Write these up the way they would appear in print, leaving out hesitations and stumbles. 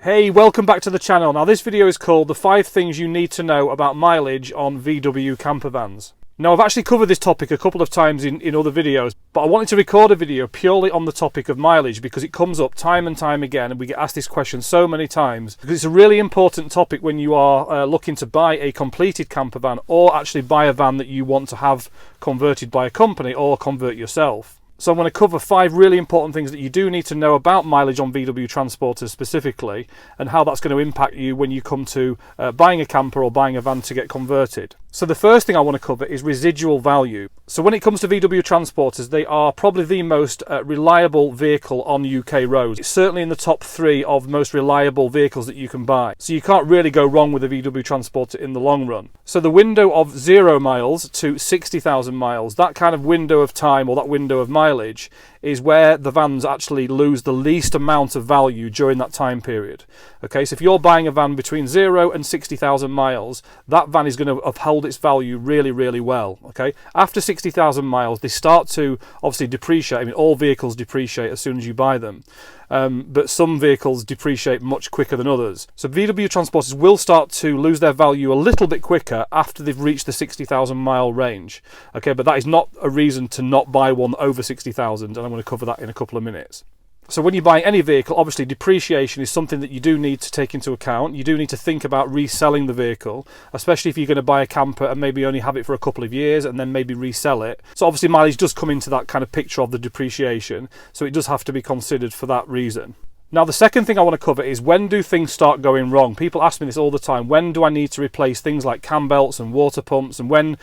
Hey, welcome back to the channel. Now this video is called the 5 things you need to know about mileage on VW camper vans. Now I've actually covered this topic a couple of times in other videos, but I wanted to record a video purely on the topic of mileage because it comes up time and time again and we get asked this question so many times because it's a really important topic when you are looking to buy a completed camper van or actually buy a van that you want to have converted by a company or convert yourself. So I'm going to cover 5 really important things that you do need to know about mileage on VW transporters specifically and how that's going to impact you when you come to buying a camper or buying a van to get converted. So the first thing I want to cover is residual value. So when it comes to VW transporters, they are probably the most reliable vehicle on UK roads. It's certainly in the top 3 of most reliable vehicles that you can buy. So you can't really go wrong with a VW transporter in the long run. So the window of 0 miles to 60,000 miles, that kind of window of time or that window of mileage is where the vans actually lose the least amount of value during that time period. Okay, so if you're buying a van between 0 and 60,000 miles, that van is going to uphold its value really well. Okay, after 60,000 miles, they start to obviously depreciate. I mean, all vehicles depreciate as soon as you buy them. But some vehicles depreciate much quicker than others. So VW transporters will start to lose their value a little bit quicker after they've reached the 60,000 mile range. Okay, but that is not a reason to not buy one over 60,000, and I'm going to cover that in a couple of minutes. So when you buy any vehicle, obviously depreciation is something that you do need to take into account. You do need to think about reselling the vehicle, especially if you're going to buy a camper and maybe only have it for a couple of years and then maybe resell it. So obviously mileage does come into that kind of picture of the depreciation, so it does have to be considered for that reason. Now the second thing I want to cover is when do things start going wrong? People ask me this all the time. When do I need to replace things like cam belts and water pumps, and when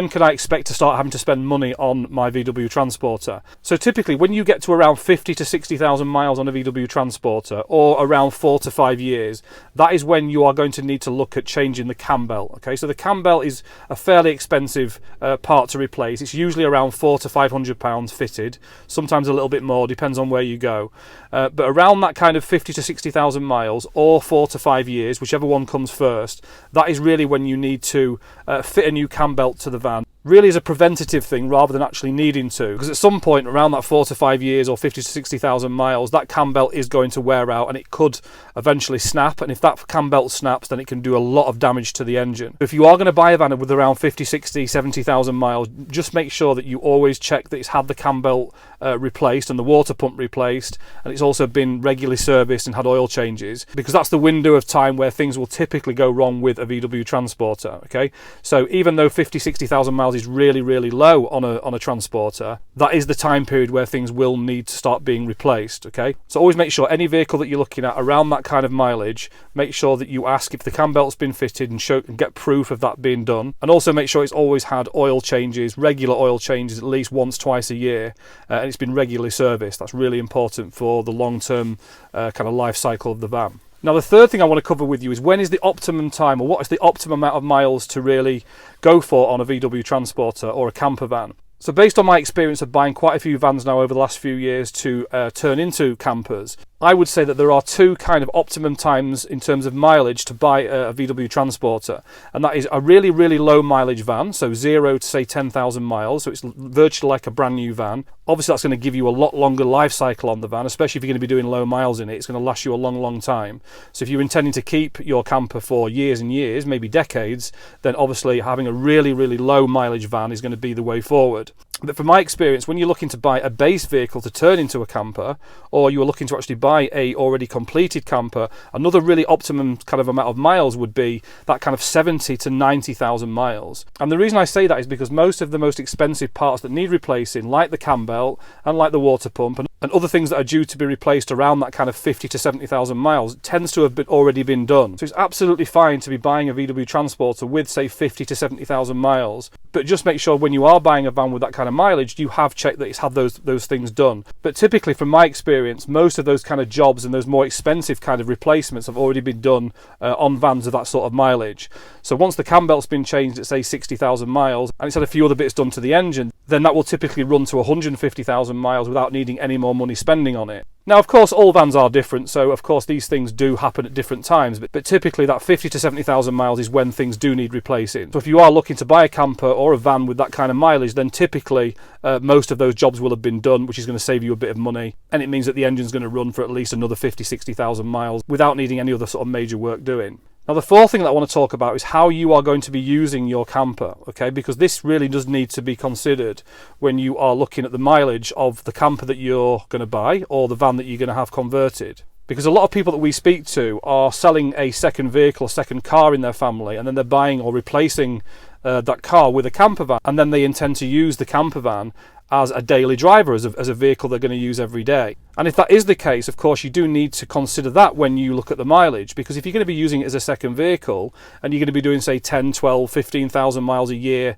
can I expect to start having to spend money on my VW transporter? So typically when you get to around 50 to 60,000 miles on a VW transporter or around 4 to 5 years, that is when you are going to need to look at changing the cam belt. Okay, so the cam belt is a fairly expensive part to replace. It's usually around £400 to £500 fitted, sometimes a little bit more, depends on where you go. But around that kind of 50 to 60,000 miles or 4 to 5 years, whichever one comes first, that is really when you need to fit a new cam belt to the van. Really is a preventative thing rather than actually needing to, because at some point around that 4 to 5 years or 50 to 60,000 miles, that cam belt is going to wear out and it could eventually snap, and if that cam belt snaps then it can do a lot of damage to the engine. If you are going to buy a van with around 50, 60, 70,000 miles, just make sure that you always check that it's had the cam belt replaced and the water pump replaced, and it's also been regularly serviced and had oil changes, because that's the window of time where things will typically go wrong with a VW transporter. Okay, so even though 50, 60,000 miles is really low on a transporter, that is the time period where things will need to start being replaced. Okay, so always make sure any vehicle that you're looking at around that kind of mileage, make sure that you ask if the cam belt's been fitted and get proof of that being done, and also make sure it's always had oil changes, regular oil changes, at least once, twice a year, and it's been regularly serviced. That's really important for the long-term kind of life cycle of the van. Now the third thing I want to cover with you is when is the optimum time, or what is the optimum amount of miles to really go for on a VW transporter or a camper van. So based on my experience of buying quite a few vans now over the last few years to turn into campers, I would say that there are 2 kind of optimum times in terms of mileage to buy a VW transporter, and that is a really low mileage van, so 0 to say 10,000 miles, so it's virtually like a brand new van. Obviously that's going to give you a lot longer life cycle on the van, especially if you're going to be doing low miles in it. It's going to last you a long time. So if you're intending to keep your camper for years and years, maybe decades, then obviously having a really low mileage van is going to be the way forward. But from my experience, when you're looking to buy a base vehicle to turn into a camper, or you are looking to actually buy a already completed camper, another really optimum kind of amount of miles would be that kind of 70 to 90,000 miles. And the reason I say that is because most of the most expensive parts that need replacing, like the cam belt and like the water pump and other things that are due to be replaced around that kind of 50 to 70,000 miles, tends to have already been done. So it's absolutely fine to be buying a VW transporter with say 50 to 70,000 miles, but just make sure when you are buying a van with that kind of mileage, you have checked that it's had those things done. But typically from my experience, most of those kind of jobs and those more expensive kind of replacements have already been done on vans of that sort of mileage. So once the cam belt's been changed at say 60,000 miles and it's had a few other bits done to the engine, then that will typically run to 150,000 miles without needing any more money spending on it. Now, of course, all vans are different, so of course these things do happen at different times, but typically that 50 to 70,000 miles is when things do need replacing. So if you are looking to buy a camper or a van with that kind of mileage, then typically most of those jobs will have been done, which is going to save you a bit of money, and it means that the engine's going to run for at least another 50, 60,000 miles without needing any other sort of major work doing. Now, the fourth thing that I want to talk about is how you are going to be using your camper, okay? Because this really does need to be considered when you are looking at the mileage of the camper that you're going to buy or the van that you're going to have converted. Because a lot of people that we speak to are selling a second vehicle, a second car in their family, and then they're buying or replacing that car with a camper van, and then they intend to use the camper van as a daily driver, as a vehicle they're going to use every day. And if that is the case, of course, you do need to consider that when you look at the mileage, because if you're going to be using it as a second vehicle and you're going to be doing, say, 10, 12, 15,000 miles a year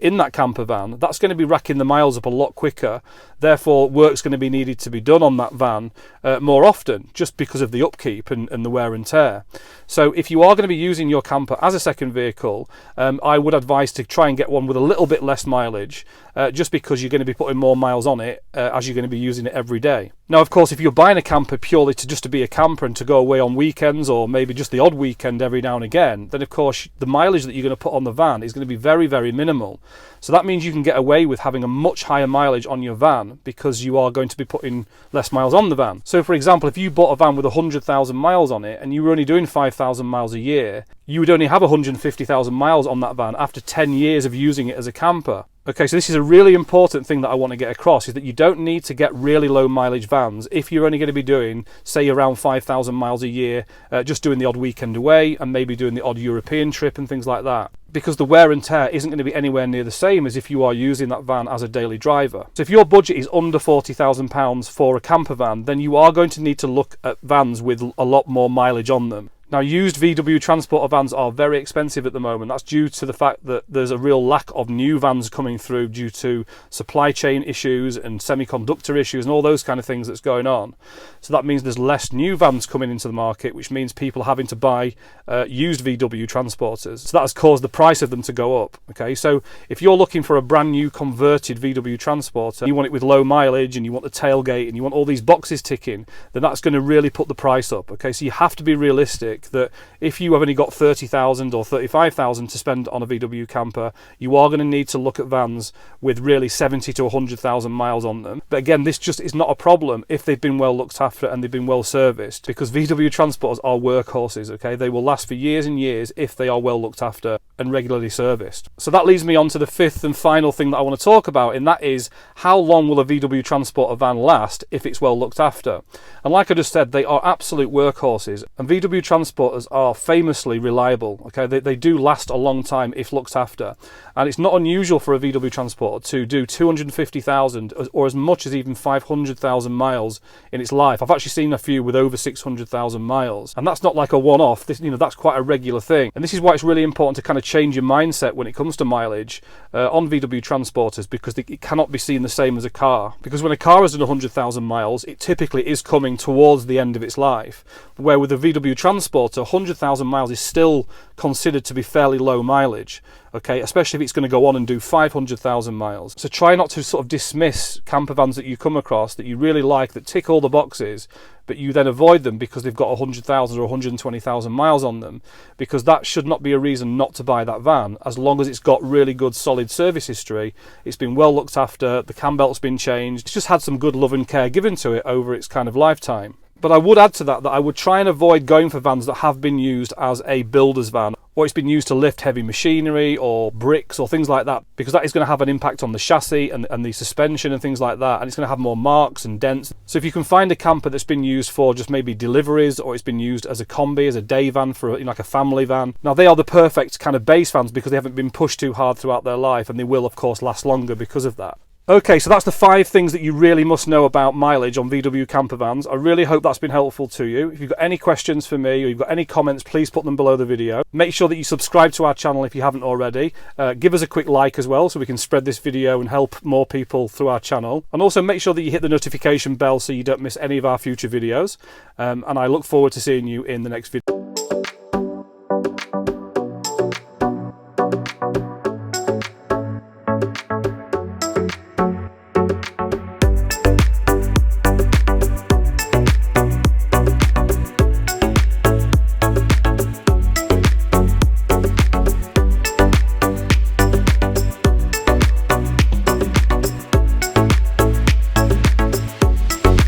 in that camper van, that's going to be racking the miles up a lot quicker. Therefore, work's going to be needed to be done on that van more often, just because of the upkeep and the wear and tear. So if you are going to be using your camper as a second vehicle, I would advise to try and get one with a little bit less mileage, just because you're going to be putting more miles on it as you're going to be using it every day. Now, of course, if you're buying a camper purely to be a camper and to go away on weekends, or maybe just the odd weekend every now and again, then of course the mileage that you're going to put on the van is going to be very, very minimal. So that means you can get away with having a much higher mileage on your van because you are going to be putting less miles on the van. So for example, if you bought a van with 100,000 miles on it and you were only doing 5,000 miles a year, you would only have 150,000 miles on that van after 10 years of using it as a camper. Okay, so this is a really important thing that I want to get across, is that you don't need to get really low mileage vans if you're only going to be doing, say, around 5,000 miles a year, just doing the odd weekend away and maybe doing the odd European trip and things like that. Because the wear and tear isn't going to be anywhere near the same as if you are using that van as a daily driver. So if your budget is under £40,000 for a camper van, then you are going to need to look at vans with a lot more mileage on them. Now, used VW transporter vans are very expensive at the moment. That's due to the fact that there's a real lack of new vans coming through due to supply chain issues and semiconductor issues and all those kind of things that's going on. So that means there's less new vans coming into the market, which means people having to buy used VW transporters. So that has caused the price of them to go up. Okay, so if you're looking for a brand new converted VW transporter, you want it with low mileage and you want the tailgate and you want all these boxes ticking, then that's going to really put the price up. Okay, so you have to be realistic that if you have only got 30,000 or 35,000 to spend on a VW camper, you are going to need to look at vans with really 70 to 100,000 miles on them. But again, this just is not a problem if they've been well looked after and they've been well serviced, because VW transporters are workhorses. Okay, they will last for years and years if they are well looked after and regularly serviced. So that leads me on to the fifth and final thing that I want to talk about, and that is how long will a VW transporter van last if it's well looked after. And like I just said, they are absolute workhorses, and VW transporters are famously reliable. Okay, they do last a long time if looked after, and it's not unusual for a VW transporter to do 250,000 or as much as even 500,000 miles in its life. I've actually seen a few with over 600,000 miles, and that's not like a one-off. That's quite a regular thing, and this is why it's really important to kind of change your mindset when it comes to mileage on VW transporters, because it cannot be seen the same as a car. Because when a car has done 100,000 miles, it typically is coming towards the end of its life, where with a VW transporter, 100,000 miles is still considered to be fairly low mileage. Okay, especially if it's going to go on and do 500,000 miles. So try not to sort of dismiss camper vans that you come across that you really like, that tick all the boxes, but you then avoid them because they've got 100,000 or 120,000 miles on them, because that should not be a reason not to buy that van, as long as it's got really good solid service history, it's been well looked after, the cam belt's been changed, it's just had some good love and care given to it over its kind of lifetime. But I would add to that I would try and avoid going for vans that have been used as a builder's van, or it's been used to lift heavy machinery or bricks or things like that, because that is going to have an impact on the chassis and the suspension and things like that, and it's going to have more marks and dents. So if you can find a camper that's been used for just maybe deliveries, or it's been used as a combi, as a day van for like a family van, now they are the perfect kind of base vans because they haven't been pushed too hard throughout their life, and they will of course last longer because of that. Okay, so that's the 5 things that you really must know about mileage on VW camper vans. I really hope that's been helpful to you. If you've got any questions for me or you've got any comments, please put them below the video. Make sure that you subscribe to our channel if you haven't already. Give us a quick like as well so we can spread this video and help more people through our channel. And also make sure that you hit the notification bell so you don't miss any of our future videos. And I look forward to seeing you in the next video.